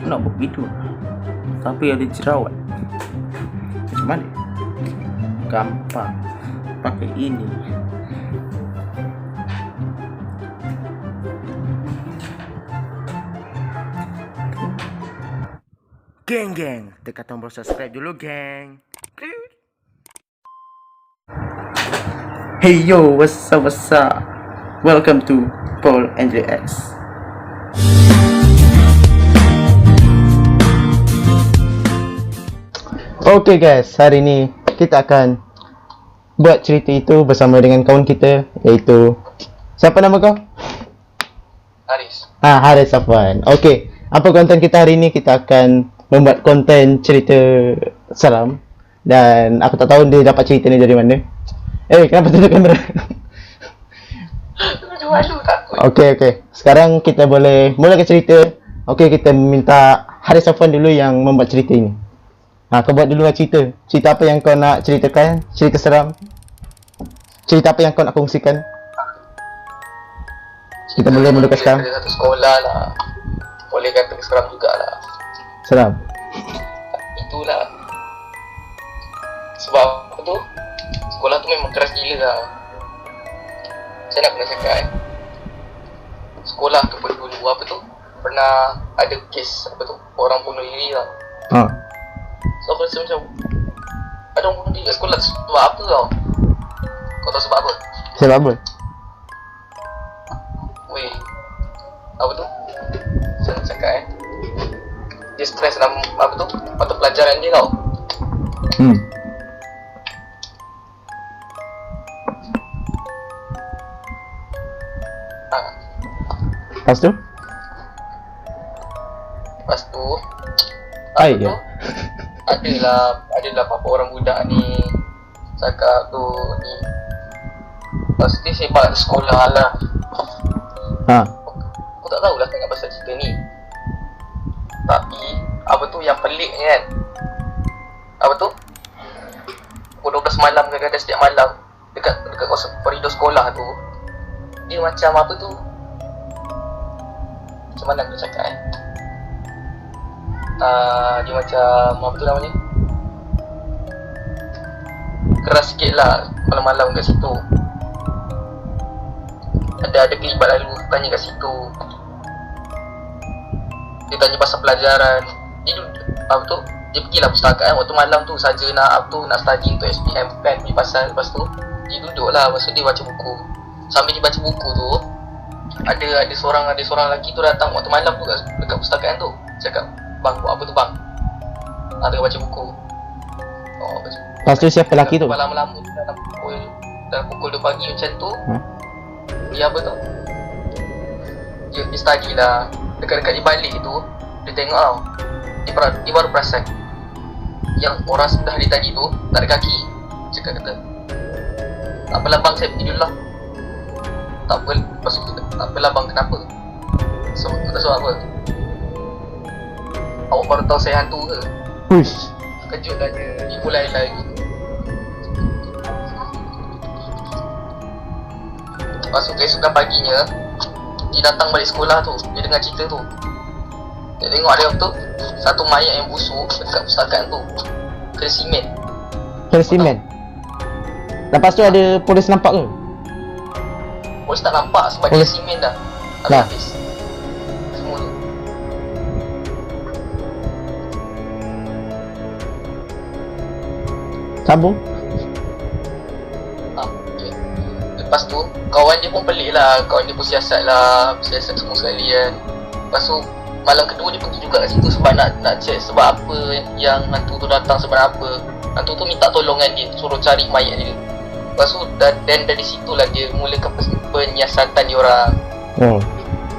Nak buat begitu tapi ada jerawat. Macam mana? Gampang, pakai ini. Geng, tekan tombol subscribe dulu, geng. Hey yo, what's up? Welcome to Paul Andre X. Okay guys, hari ni kita akan buat cerita itu bersama dengan kawan kita, iaitu siapa nama kau? Haris. Haris Safwan. Okay, apa konten kita hari ni? Kita akan membuat konten cerita seram. Dan aku tak tahu dia dapat cerita ni dari mana. Kenapa tutup kamera? Malu takut. Okay. Sekarang kita boleh mulakan cerita. Okay, kita minta Haris Safwan dulu yang membuat cerita ini. Kau buat dulu lah cerita. Cerita apa yang kau nak ceritakan? Cerita seram? Cerita apa yang kau nak kongsikan? Kita boleh mulakan sekarang. Ada satu sekolah lah. Boleh kata seram jugalah. Seram? Itulah. Sebab apa tu? Sekolah tu memang keras gila lah. Saya nak kena cakap sekolah tu pun dulu apa tu, pernah ada kes apa tu, orang bunuh diri lah. So aku rasa macam ada orang bunuh diri kat sekolah sebab apa tau? Kau tahu sebab apa? Sebab apa? Weh, apa tu? Saya nak cakap dia stres dalam apa tu, mata pelajaran dia tau. Lepas tu? Lepas tu Hai ya. Adalah apa orang budak ni cakap tu ni. Pasti sebab sekolah lah. Aku tak tahulah sangat pasal cerita ni. Tapi apa tu yang peliknya kan? Apa tu? Pukul 12 malam kadang-kadang setiap malam dekat kawasan koridor sekolah tu, dia macam apa tu? Macam mana aku cakap dia macam apa tu namanya, keras sikit lah malam-malam kat situ. Ada kelibat lalu tanya kat situ. Dia tanya pasal pelajaran. Dia apa tu, dia pergilah pustakaan waktu malam tu saja nak apa tu, nak study untuk SPM kan, punya pasal. Lepas tu dia duduk lah, lepas tu dia baca buku. Sambil dia baca buku tu, ada seorang lelaki tu datang waktu malam tu dekat pustakaan tu. Cakap, "Bang, buat apa tu bang?" Tengah baca buku. Baca. Lepas tu siapa lelaki tu? Lama-lama dalam pukul 2 pagi macam tu. Dia apa tu, dia study lah. Dekat-dekat di balik tu, dia tengok tau, dia baru perasan yang orang sebelah dia tadi tu tak ada kaki. Cakap kata, "Tak apalah bang, saya pergi dulu lah." Tak apa, lepas tu tak apalah bang, kenapa? Sebab apa? Awak baru tahu saya hantu ke? Push. Kejut lah dia, dia mulai lagi. Lepas tu keesokan paginya, dia datang balik sekolah tu, dia dengar cerita tu. Dia tengok ada apa tu, satu mayat yang busuk dekat pustakaan tu, kena simen. Lepas tu ada polis nampak ke? Polis tak nampak sebab dia simen dah. Habis semua tu. Sambung. Okay. Lepas tu kawan dia pun pelik lah, kawan dia pun siasat semua sekali kan. Lepas tu malam kedua dia pergi juga kat situ sebab nak check sebab apa yang hantu tu datang, sebab apa. Hantu tu minta tolongan dia, suruh cari mayat dia. Lepas tu dan dari situlah dia mulakan penyiasatan dia orang.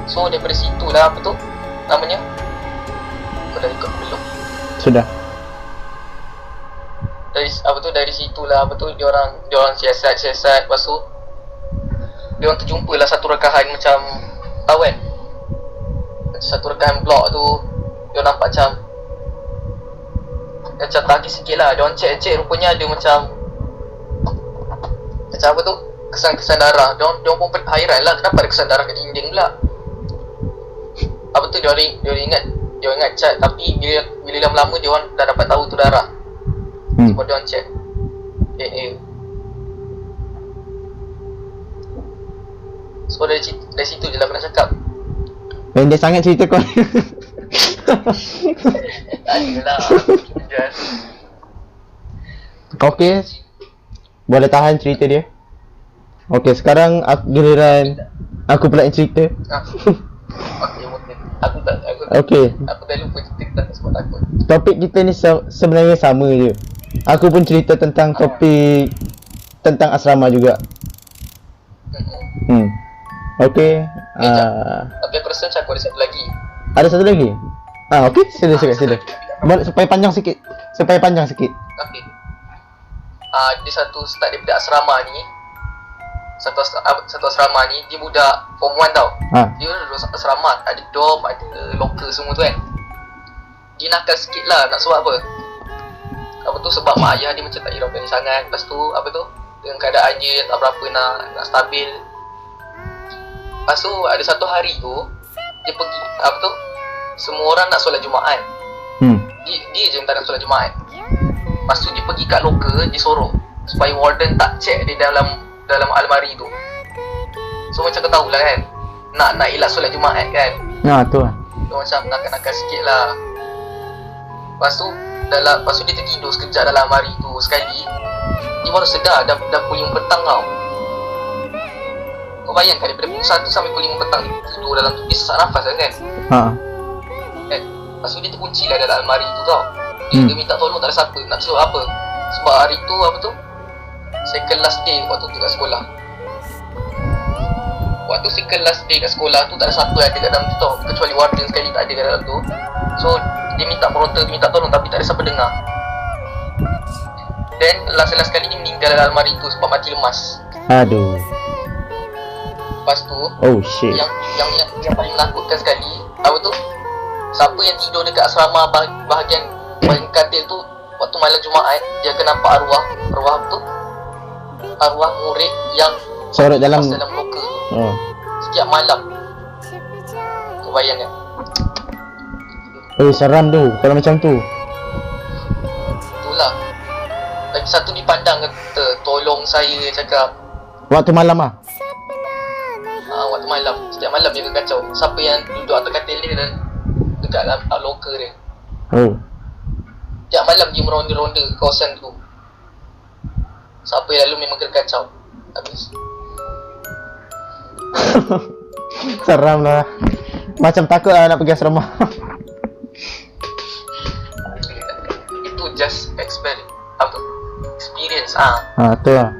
So daripada situlah apa tu namanya, kau dah ikut belum? Sudah. Dari situlah apa tu dia orang siasat. Lepas tu dia orang terjumpalah satu rekahan macam, tahu kan, satu rekahan blog tu. Dia orang nampak macam tagih sikit lah. Dia orang cek rupanya ada macam apa tu, kesan darah. Dia orang pun hairan lah, kenapa ada kesan darah kat dinding pula. apa tu dia orang ingat cat, tapi bila lama-lama dia orang dah dapat tahu tu darah. Sebab dia orang check. So dari situ je lah pernah cakap. Pendek sangat cerita kau. Tak adalah. Okey. Boleh tahan cerita dia. Okey, sekarang giliran aku pula yang cerita. Okay, mungkin. Aku tak Okey. Aku dah lupa cerita sebab takut. Topik kita ni sebenarnya sama je. Aku pun cerita tentang topik tentang asrama juga. Okey. Tapi aku rasa macam aku ada satu lagi. Ada satu lagi? Okey, sila. Boleh supaya panjang sikit. Okey. Dia satu start daripada asrama ni. Satu asrama ni dia budak form 1 tau. Dia duduk asrama, ada dorm, ada locker semua tu kan. Dia nakal sikit lah, nak sebab apa? Apa tu, sebab mak ayah dia macam tak hiraukan dia sangat. Lepas tu, apa tu, dengan keadaan dia tak berapa nak stabil. Lepas tu, ada satu hari tu, dia pergi, apa tu, semua orang nak solat Jumaat. Dia je yang tak nak solat Jumaat. Lepas tu dia pergi kat locker, dia sorok supaya warden tak check dia dalam almari tu. So macam kau tahulah kan, nak elak solat Jumaat kan. Tu lah. Dia macam nakal-nakal sikit lah. Lepas tu dia tertidur sekejap dalam almari tu. Sekali dia baru sedar dah pukul 5 petang tau. Kau bayangkan daripada pukul 1 sampai pukul 5 petang dia tidur dalam tu. Dia sesak nafas lah kan. Lepas tu dia terkunci lah dalam almari tu tau. Dia minta tolong, tak ada siapa nak suruh apa. Sebab hari tu apa tu, second last day waktu tu kat sekolah. Waktu second last day kat sekolah tu tak ada siapa ada kat dalam tu tau, kecuali warden sekali tak ada kat dalam tu. So dia minta meronta, dia minta tolong tapi tak ada siapa dengar. Then last sekali dia meninggal dalam almari tu sebab mati lemas. Aduh. Lepas tu oh shit. Yang paling menakutkan sekali, apa tu, siapa yang tidur dekat asrama bahagian katil tu, waktu malam Jumaat dia akan nampak arwah apa tu, arwah murid yang sorok dalam locker tu. Setiap malam. Kau bayangkan. Seram tu kalau macam tu. Itulah. Lagi satu dipandang kata, tolong saya, cakap. Waktu malam ah? Waktu malam. Setiap malam dia akan kacau. Siapa yang duduk atas katil dia dan dekat locker dia. Setiap malam dia meronda-ronda kawasan tu. Siapa yang lalu memang kena kacau. Habis. Seram lah. Macam takut lah nak pergi asrama. Itu just experience. Tu lah.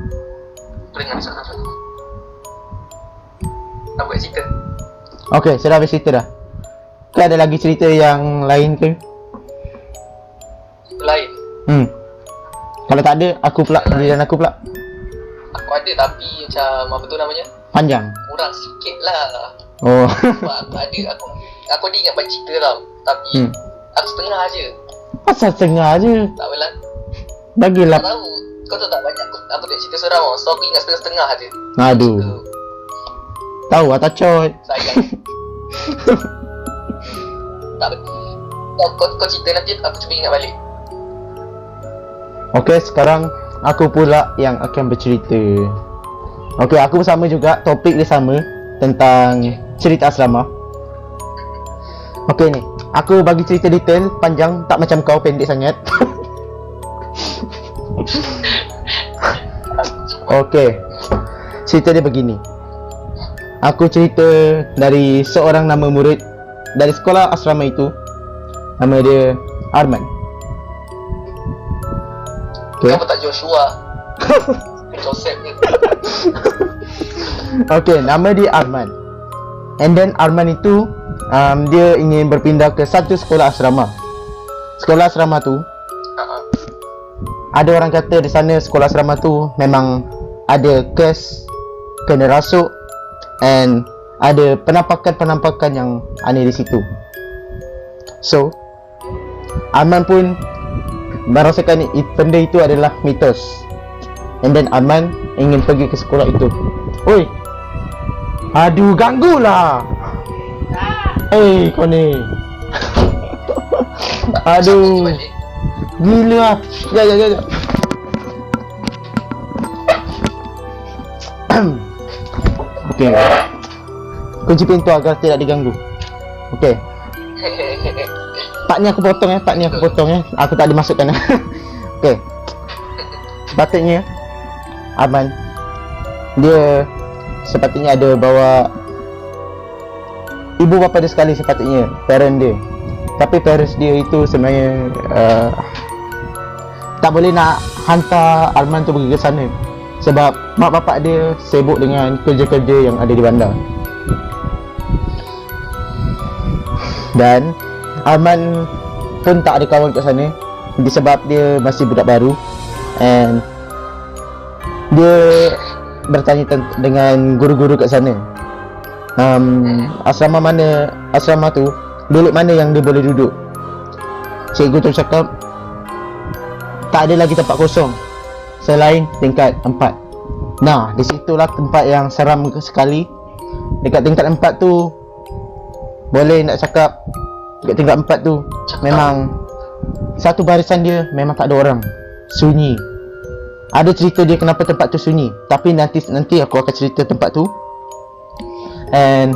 Peringat satu-satu. Apa nak cerita? Okay, saya dah habis cerita dah. Kau ada lagi cerita yang lain ke? Lain? Kalau tak ada, aku pula, giliran aku pula. Aku ada tapi macam, apa tu namanya, panjang? Kurang sikit lah. Sebab aku ada ingat banyak cerita tau. Tapi aku setengah je. Pasal setengah je? Tak apalah. Bagilah. Tak tahu, kau tahu tak, banyak aku tak cerita seram tau. So aku ingat setengah-setengah je. Aduh. Tahu lah tacot. Sayang. Tak apa. Kau cerita nanti aku cuba ingat balik. Okay, sekarang aku pula yang akan bercerita. Okay, aku sama juga, topik dia sama, tentang cerita asrama. Okay ni, aku bagi cerita detail, panjang, tak macam kau pendek sangat. Okay, cerita dia begini. Aku cerita dari seorang nama murid dari sekolah asrama itu. Nama dia Arman. Kenapa tak Joshua? Joseph ke? Okay, nama dia Arman. And then Arman itu dia ingin berpindah ke satu sekolah asrama. Sekolah asrama tu ada orang kata di sana sekolah asrama tu memang ada kes, kena rasuk, and ada penampakan-penampakan yang aneh di situ. So Arman pun merasakan benda itu adalah mitos. And then Arman ingin pergi ke sekolah itu. Oi, aduh, ganggu lah. Kau ni. Aduh. Balik. Gila lah. Ya. Okey. Kunci pintu agar tidak diganggu. Okey. Part ni aku potong Aku tak dimasukkan. Okey. Sepatutnya Arman dia sepatutnya ada bawa ibu bapa dia sekali, sepatutnya parent dia. Tapi parents dia itu sebenarnya tak boleh nak hantar Arman tu pergi ke sana sebab mak bapak dia sibuk dengan kerja-kerja yang ada di bandar. Dan Arman pun tak ada kawan kat sana disebab dia masih budak baru, and dia bertanya dengan guru-guru kat sana. Asrama tu bilik mana yang dia boleh duduk. Cikgu tu cakap tak ada lagi tempat kosong selain tingkat 4. Nah, di situlah tempat yang seram sekali. Dekat tingkat 4 tu boleh nak cakap dekat tingkat 4 tu memang satu barisan dia memang tak ada orang. Sunyi. Ada cerita dia kenapa tempat tu sunyi, tapi nanti aku akan cerita tempat tu. And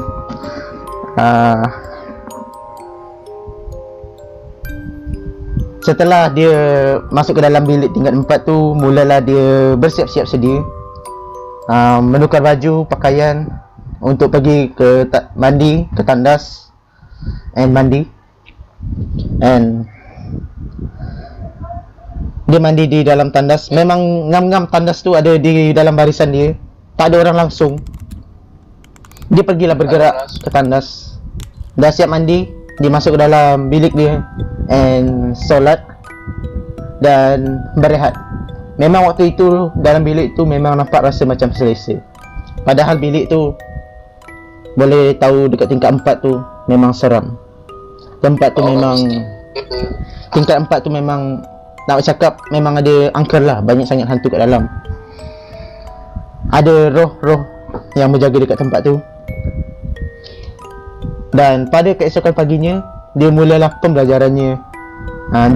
setelah dia masuk ke dalam bilik tingkat 4 tu, mulalah dia bersiap-siap sedia, menukar baju, pakaian untuk pergi ke mandi, ke tandas and mandi. And dia mandi di dalam tandas. Memang ngam-ngam tandas tu ada di dalam barisan dia, tak ada orang langsung. Dia pergilah bergerak ke tandas. Dah siap mandi, dia masuk ke dalam bilik dia and solat dan berehat. Memang waktu itu dalam bilik tu memang nampak rasa macam selesa. Padahal bilik tu boleh tahu dekat tingkat 4 tu memang seram. Tempat tu memang tingkat 4 tu memang nak cakap memang ada angker lah, banyak sangat hantu kat dalam. Ada roh-roh yang menjaga dekat tempat tu. Dan pada keesokan paginya, dia mulalah pembelajarannya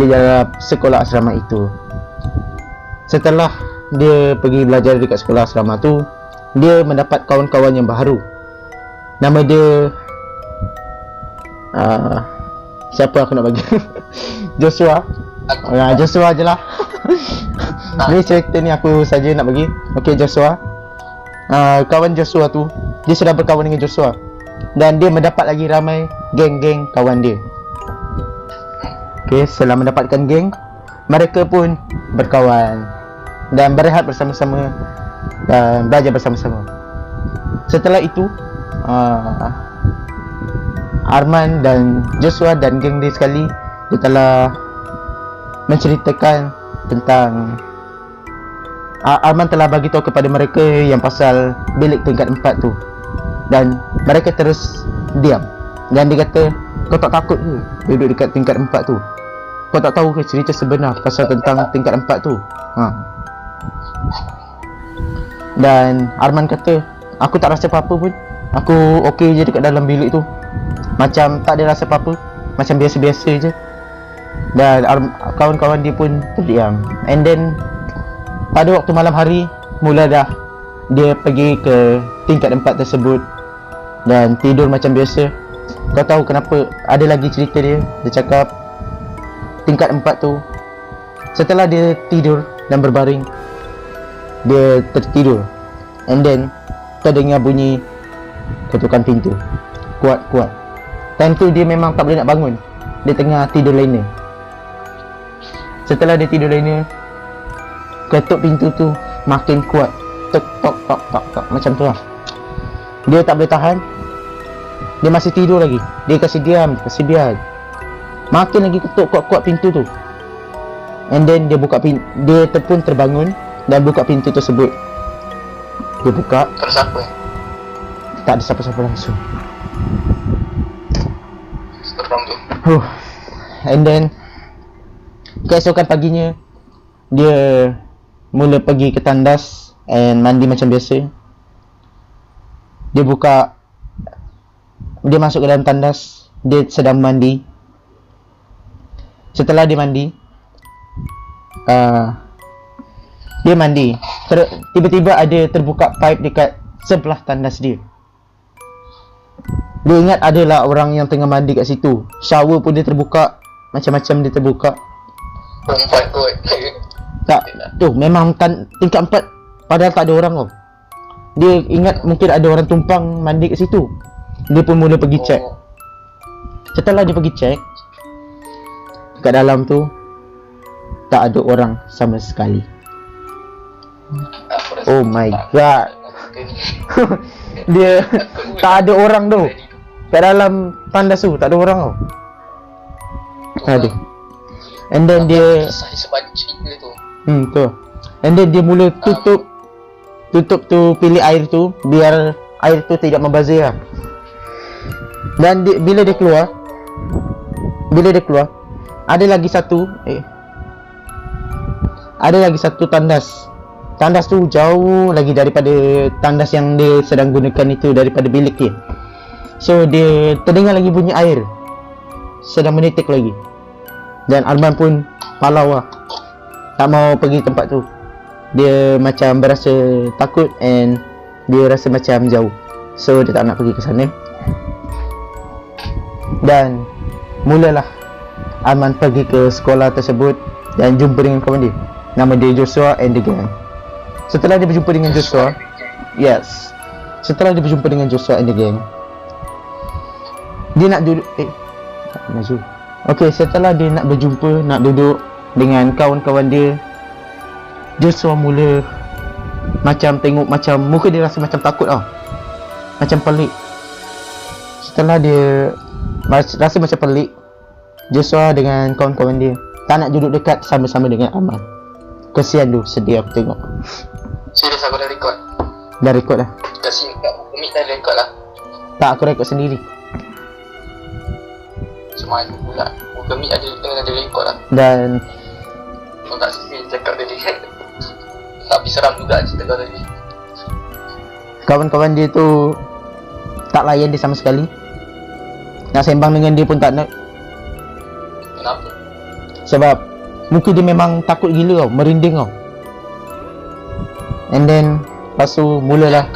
di dalam sekolah asrama itu. Setelah dia pergi belajar dekat sekolah asrama tu, dia mendapat kawan-kawan yang baru. Nama dia siapa aku nak bagi? Joshua. Joshua je lah. Ni cerita ni aku saja nak bagi. Okey, Joshua. Kawan Joshua tu, dia sudah berkawan dengan Joshua. Dan dia mendapat lagi ramai geng-geng kawan dia. Okey, setelah mendapatkan geng, mereka pun berkawan dan berehat bersama-sama dan belajar bersama-sama. Setelah itu, Arman dan Joshua dan geng dia sekali, dia telah menceritakan tentang Arman telah bagi tahu kepada mereka yang pasal bilik tingkat 4 tu. Dan mereka terus diam. Dan dia kata, kau tak takut ke duduk dekat tingkat 4 tu? Kau tak tahu ke cerita sebenar pasal tentang tingkat 4 tu? Dan Arman kata, aku tak rasa apa-apa pun. Aku okey je dekat dalam bilik tu. Macam tak ada rasa apa-apa, macam biasa-biasa je. Dan kawan-kawan dia pun terdiam. And then pada waktu malam hari, mula dah dia pergi ke tingkat 4 tersebut dan tidur macam biasa. Kau tahu kenapa? Ada lagi cerita dia. Dia cakap tingkat 4 tu, setelah dia tidur dan berbaring, dia tertidur. And then terdengar bunyi ketukan pintu kuat-kuat. Time tu dia memang tak boleh nak bangun. Dia tengah tidur lena. Setelah dia tidur lena, ketuk pintu tu makin kuat. Tok tok tok tok tok macam tu lah. Dia tak boleh tahan. Dia masih tidur lagi. Dia kasih diam, kasih biar. Makin lagi ketuk kuat-kuat pintu tu. And then dia buka pintu. Dia pun terbangun dan buka pintu tersebut. Dia buka. Tak ada siapa. Tak ada siapa-siapa langsung. Seram tu. And then keesokan paginya, dia mula pergi ke tandas and mandi macam biasa. Dia masuk ke dalam tandas dia sedang mandi. Setelah dia mandi, tiba-tiba ada terbuka pipe dekat sebelah tandas dia. Dia ingat adalah orang yang tengah mandi kat situ. Shower pun dia terbuka, macam-macam dia terbuka. Perempuan kot. Tak, tu memang tingkat 4, padahal tak ada orang tau. Dia ingat mungkin ada orang tumpang mandi kat situ. Dia pun mula pergi cek. Setelah dia pergi cek, kat dalam tu tak ada orang sama sekali. Oh my god. Dia tak ada orang tu. Kat dalam tandas tu tak ada orang tau. Aduh. And then dia tu. And then dia mula tutup tu pilih air tu biar air tu tidak membazir lah. Dan bila dia keluar ada lagi satu tandas. Tandas tu jauh lagi daripada tandas yang dia sedang gunakan itu, daripada bilik dia. So dia terdengar lagi bunyi air sedang menitik lagi. Dan Arman pun palau lah, tak mau pergi tempat tu. Dia macam berasa takut and dia rasa macam jauh. So dia tak nak pergi ke sana. Dan mulalah Arman pergi ke sekolah tersebut dan jumpa dengan kawan dia. Nama dia Joshua and the gang. Setelah dia berjumpa dengan Joshua, and the gang, dia nak duduk maju. Okey, setelah dia nak berjumpa, nak duduk dengan kawan-kawan dia, Joshua mula macam tengok, macam muka dia rasa macam takut tau. Macam pelik. Setelah dia rasa macam pelik, Joshua dengan kawan-kawan dia tak nak duduk dekat sama-sama dengan Arman. Kesian tu, sedih aku tengok. Serius aku dah record? Dah record dah. Kat sini kat Umit dah record lah. Tak, aku record sendiri. Macam mana pula? Umit ada record lah. Dan kau tak sisi cakap tadi. Tapi seram juga cerita kau tadi. kawan-kawan dia tu tak layan dia sama sekali. Nak sembang dengan dia pun tak nak. Kenapa? Sebab muka dia memang takut gila tau, merinding tau. And then lepas tu mulalah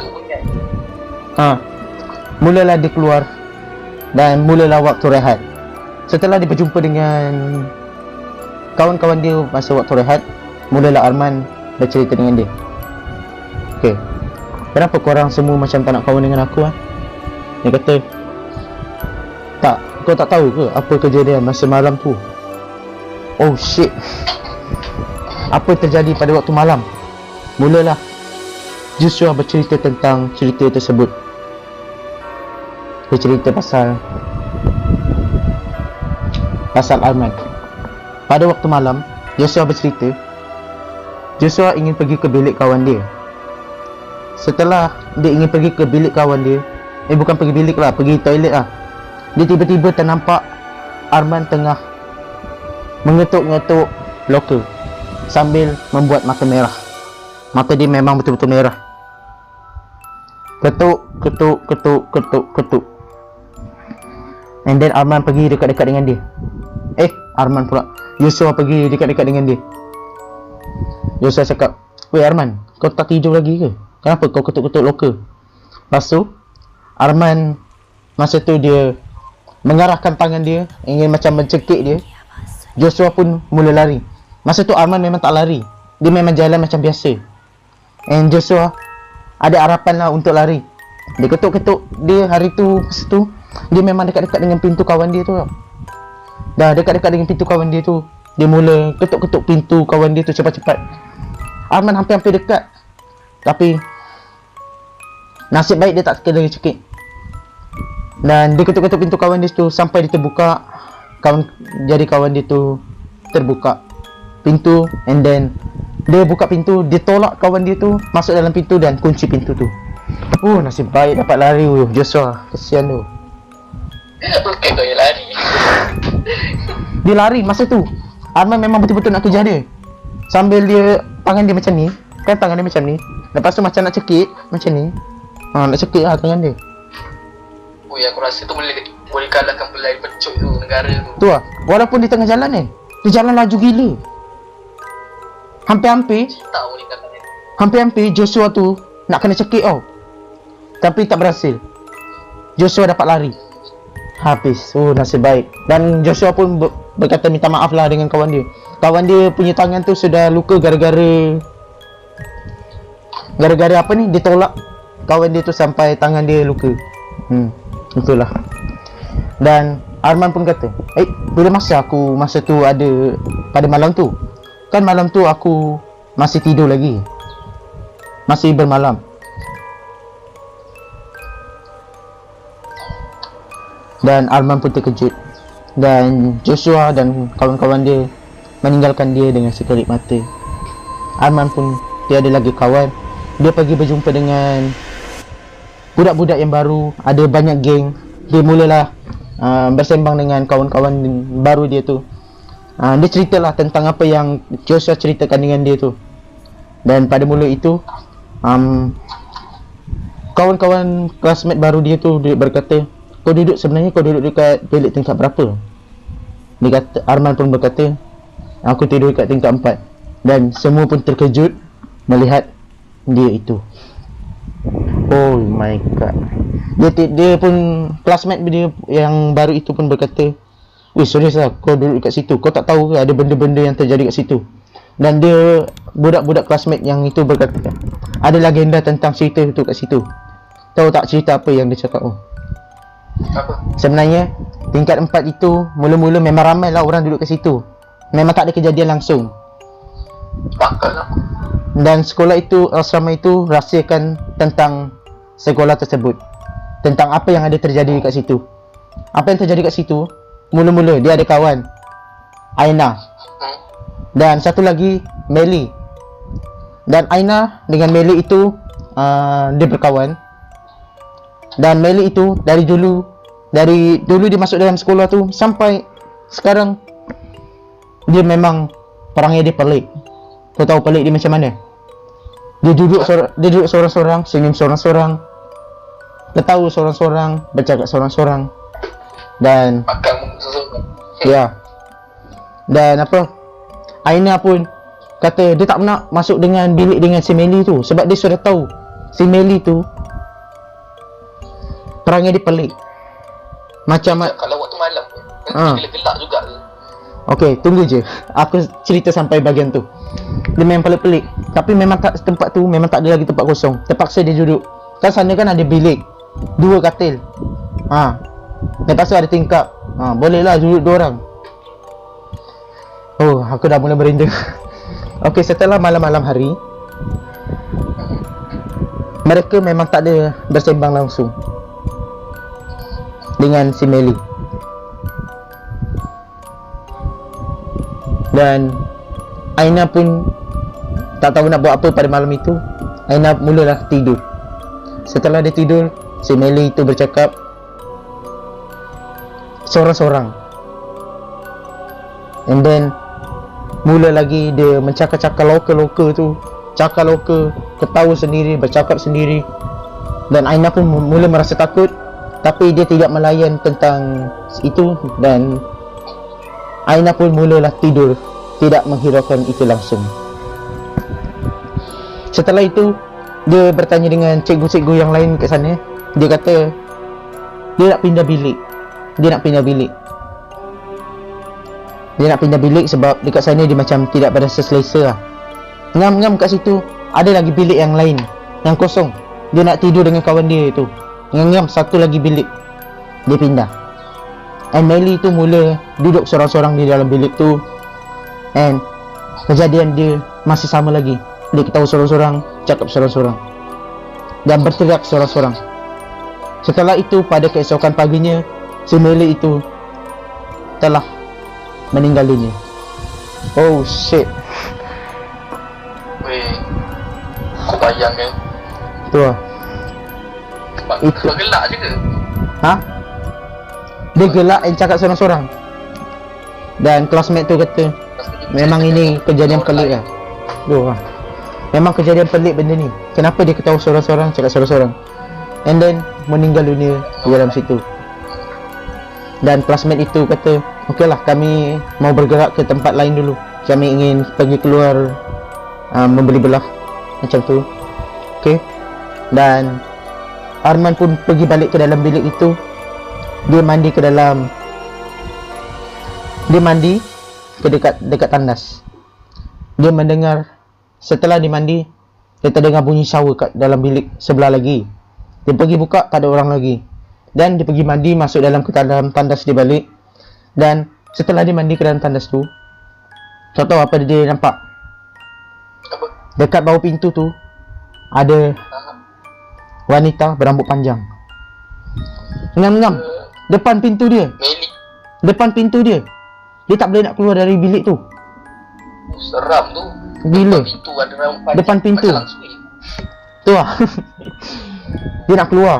mulalah dia keluar dan mulalah waktu rehat. Setelah dia berjumpa dengan kawan-kawan dia masa waktu rehat, mulalah Arman bercerita dengan dia. Okay, kenapa korang semua macam tak nak kawan dengan aku ah? Dia kata, tak, kau tak tahu ke apa kejadian masa malam tu? Oh shit, apa terjadi pada waktu malam? Mulalah Joshua bercerita tentang cerita tersebut. Dia cerita pasal Arman. Pada waktu malam, Joshua bercerita Joshua ingin pergi ke bilik kawan dia. Setelah dia ingin pergi ke bilik kawan dia, bukan pergi bilik lah, pergi toilet lah, dia tiba-tiba ternampak Arman tengah mengetuk-ngetuk loker sambil membuat mata merah. Mata dia memang betul-betul merah. Ketuk, ketuk, ketuk, ketuk, ketuk. And then Arman pergi dekat-dekat dengan dia. Arman pula, Joshua pergi dekat-dekat dengan dia. Joshua cakap, "Weh Arman, kau tak tidur lagi ke? Kenapa kau ketuk-ketuk loker?" Lepas tu Arman masa tu dia mengarahkan tangan dia, ingin macam mencekik dia. Joshua pun mula lari. Masa tu Arman memang tak lari, dia memang jalan macam biasa. And Joshua ada harapan lah untuk lari. Dia ketuk-ketuk dia hari tu, masa tu dia memang dekat-dekat dengan pintu kawan dia tu tau. Dah dekat-dekat dengan pintu kawan dia tu, dia mula ketuk-ketuk pintu kawan dia tu cepat-cepat. Arman hampir-hampir dekat, tapi nasib baik dia tak kena cekik. Dan dia ketuk-ketuk pintu kawan dia tu sampai dia terbuka. Jadi kawan dia tu terbuka pintu, and then dia buka pintu, dia tolak kawan dia tu masuk dalam pintu dan kunci pintu tu. Oh, nasib baik dapat lari Joshua. Kesian tu. Bukan kau yang lari. Dia lari masa tu. Arman memang betul-betul nak kejar dia. Sambil dia, tangan dia macam ni. Kan tangan dia macam ni. Lepas tu macam nak cekik macam ni. Nak cekik lah tangan dia. Ui, aku rasa tu boleh boleh kalahkan pelai pecut tu negara tu. Tu lah. Walaupun di tengah jalan dia jalan laju gila. Hampir-hampir Tak boleh kalahkan. Hampir-hampir Joshua tu nak kena cekik tau. Tapi tak berhasil. Joshua dapat lari. Habis. Oh, nasib baik. Dan Joshua pun berkata minta maaf lah dengan kawan dia. Kawan dia punya tangan tu sudah luka gara-gara apa ni? Dia tolak kawan dia tu sampai tangan dia luka. Itulah. Dan Arman pun kata, bila masa tu ada pada malam tu. Kan malam tu aku masih tidur lagi. Masih bermalam. Dan Arman pun terkejut. Dan Joshua dan kawan-kawan dia meninggalkan dia dengan sekelip mata. Arman pun tiada lagi kawan. Dia pergi berjumpa dengan budak-budak yang baru. Ada banyak geng. Dia mulalah bersembang dengan kawan-kawan baru dia tu. Dia ceritalah tentang apa yang Joshua ceritakan dengan dia tu. Dan pada mula itu kawan-kawan classmate baru dia tu berkata, sebenarnya kau duduk dekat bilik tingkat berapa? Dia kata, Arman pun berkata, aku tidur dekat tingkat 4. Dan semua pun terkejut melihat dia itu. Oh my god. Dia pun classmate dia yang baru itu pun berkata, "Weh, serius lah kau duduk kat situ? Kau tak tahu ke ada benda-benda yang terjadi kat situ?" Dan dia budak-budak classmate yang itu berkata, ada legenda tentang cerita itu kat situ. Tahu tak cerita apa yang dia cakap? Apa? Sebenarnya tingkat 4 itu mula-mula memang ramai lah orang duduk kat situ. Memang tak ada kejadian langsung. Bakal lah. Dan sekolah itu, asrama itu rahsiakan tentang sekolah tersebut. Tentang apa yang ada terjadi kat situ. Apa yang terjadi kat situ, mula-mula dia ada kawan Aina. Dan satu lagi Melly. Dan Aina dengan Melly itu dia berkawan. Dan Melly itu dari dulu dia masuk dalam sekolah tu sampai sekarang dia memang perangnya dia pelik. Kau tahu pelik dia macam mana? Dia duduk seorang-seorang, senyum seorang-seorang, ketawa seorang-seorang, bercakap seorang-seorang. Dan Makan seseorang. ya. Dan apa? Aina pun kata dia tak nak masuk dengan bilik dengan si Melly tu sebab dia sudah tahu si Melly tu perangnya dia pelik. Macam Kalau waktu malam tu gelak juga ke? okey, tunggu je. Aku cerita sampai bahagian tu. Dia memang pelik-pelik. Tapi memang tempat tu memang tak ada lagi tempat kosong. Terpaksa dia duduk. Kan sana kan ada bilik, 2 katil. Lepas tu ada tingkap. Bolehlah duduk 2 orang. Oh, aku dah mula merindu. Okey, setelah malam-malam hari, mereka memang tak ada bersembang langsung dengan si Melly. Dan Aina pun tak tahu nak buat apa pada malam itu. Aina mulalah tidur. Setelah dia tidur, si Melly itu bercakap seorang-seorang. And then mula lagi dia mencakap-cakap loka-loka tu. Cakap loka, ketawa sendiri, bercakap sendiri. Dan Aina pun mula merasa takut, tapi dia tidak melayan tentang itu. Dan Aina pun mulalah tidur, tidak menghiraukan itu langsung. Setelah itu, dia bertanya dengan cikgu-cikgu yang lain kat sana. Dia kata dia nak pindah bilik. Dia nak pindah bilik sebab dekat sana dia macam tidak berasa selesa lah. Ngam-ngam kat situ ada lagi bilik yang lain yang kosong. Dia nak tidur dengan kawan dia tu. Ngam-ngam satu lagi bilik. Dia pindah. And Melly tu mula duduk seorang-seorang di dalam bilik tu. And kejadian dia masih sama lagi. Dia ketawa seorang-seorang, cakap seorang-seorang, dan berteriak seorang-seorang. Setelah itu, pada keesokan paginya, si Melly itu telah meninggal dunia. Oh shit. Weh, kau bayang kan? Tu lah. Itu. Kau gelak je ke? Dia gelak and cakap seorang-seorang. Dan classmate tu kata memang ini kejadian pelik lah. Memang kejadian pelik benda ni. Kenapa dia ketawa seorang-seorang, cakap seorang-seorang, and then meninggal dunia di dalam situ. Dan classmate itu kata, okey lah, kami mau bergerak ke tempat lain dulu. Kami ingin pergi keluar membeli belah. Macam tu. Okey. Dan Arman pun pergi balik ke dalam bilik itu. Dia mandi ke dekat tandas. Dia mendengar, setelah dia mandi, dia terdengar bunyi shower kat dalam bilik sebelah lagi. Dia pergi buka, tak ada orang lagi. Dan dia pergi mandi, masuk dalam ke dalam tandas dia balik. Dan setelah dia mandi ke dalam tandas tu, kau tahu apa dia nampak? Apa? Dekat bawah pintu tu ada wanita berambut panjang. Ngam-ngam depan pintu dia. Meli. Depan pintu dia. Dia tak boleh nak keluar dari bilik tu. Seram tu. Gila. Depan pintu ada rambut panjang. Depan pintu. Macam langsui. Tu lah. Dia nak keluar.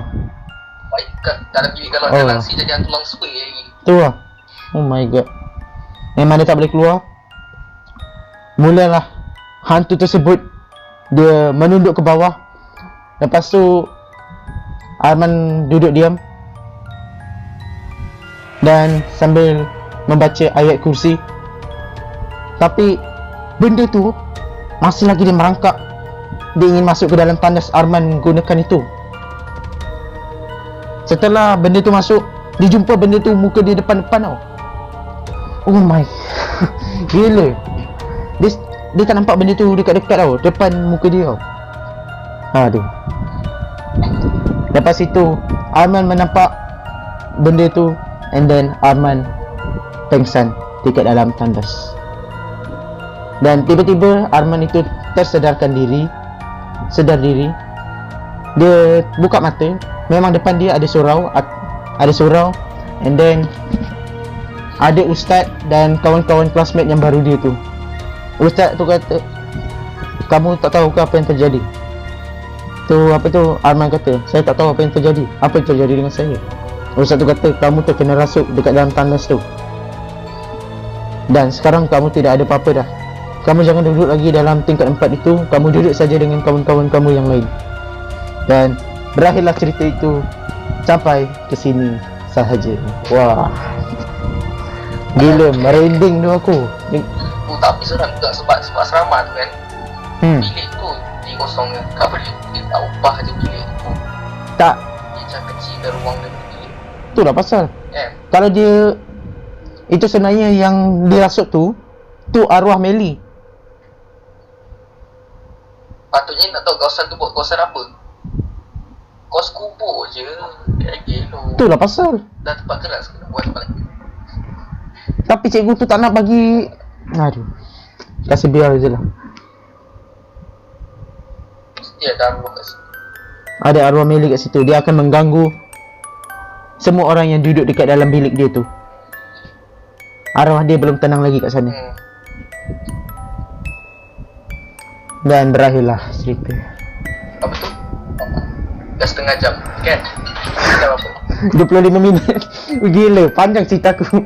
Baik kat dalam bilik kalau Oh. ada langsui jadi hantu langsui lagi. Tu lah. Oh my god. Memang dia tak boleh keluar. Mulalah hantu tersebut dia menunduk ke bawah. Lepas tu Arman duduk diam dan sambil membaca ayat kursi. Tapi benda tu masih lagi dia merangkak. Dia ingin masuk ke dalam tandas Arman gunakan itu. Setelah benda tu masuk, dia jumpa benda tu muka dia depan-depan tau. Oh my. Gila. Dia tak nampak benda tu dekat-dekat tau, depan muka dia tau. Aduh. Lepas itu Arman menampak benda tu, and then Arman pengsan dekat dalam tandas. Dan tiba-tiba Arman itu sedar diri. Dia buka mata, memang depan dia ada surau, and then ada ustaz dan kawan-kawan classmate yang baru dia tu. Ustaz tu kata, kamu tak tahu ke apa yang terjadi? Arman kata, saya tak tahu apa yang terjadi. Apa yang terjadi dengan saya? Ustaz tu kata, kamu terkena rasuk dekat dalam tandas tu. Dan sekarang kamu tidak ada apa-apa dah. Kamu jangan duduk lagi dalam tingkat 4 itu. Kamu duduk saja dengan kawan-kawan kamu yang lain. Dan berakhirlah cerita itu sampai ke sini sahaja. Wah. Gila, merinding tu aku. Tapi seram juga sebab asrama tu kan. Bilik tu dikosong kan. Tak boleh dia tak ubah je bilik tu. Tak. Dia macam kecil ke ruang dan bilik. Itulah pasal. Kan? Kalau dia, itu sebenarnya yang dirasuk tu arwah Meli. Patutnya nak tahu kawasan tu buat kawasan apa. Kos kubur je. Kayak gelo. Itulah pasal. Dah tempat keras kena buat tempat lain. Tapi cikgu tu tak nak bagi. Aduh. Kasih biar je lah. Mesti ada arwah kat situ. Ada arwah Meli kat situ. Dia akan mengganggu semua orang yang duduk dekat dalam bilik dia tu. Arwah dia belum tenang lagi kat sana. Dan berakhirlah cerita. Apa tu? Dah setengah jam kan? Jam apa? 25 minit. Gila, panjang cerita aku.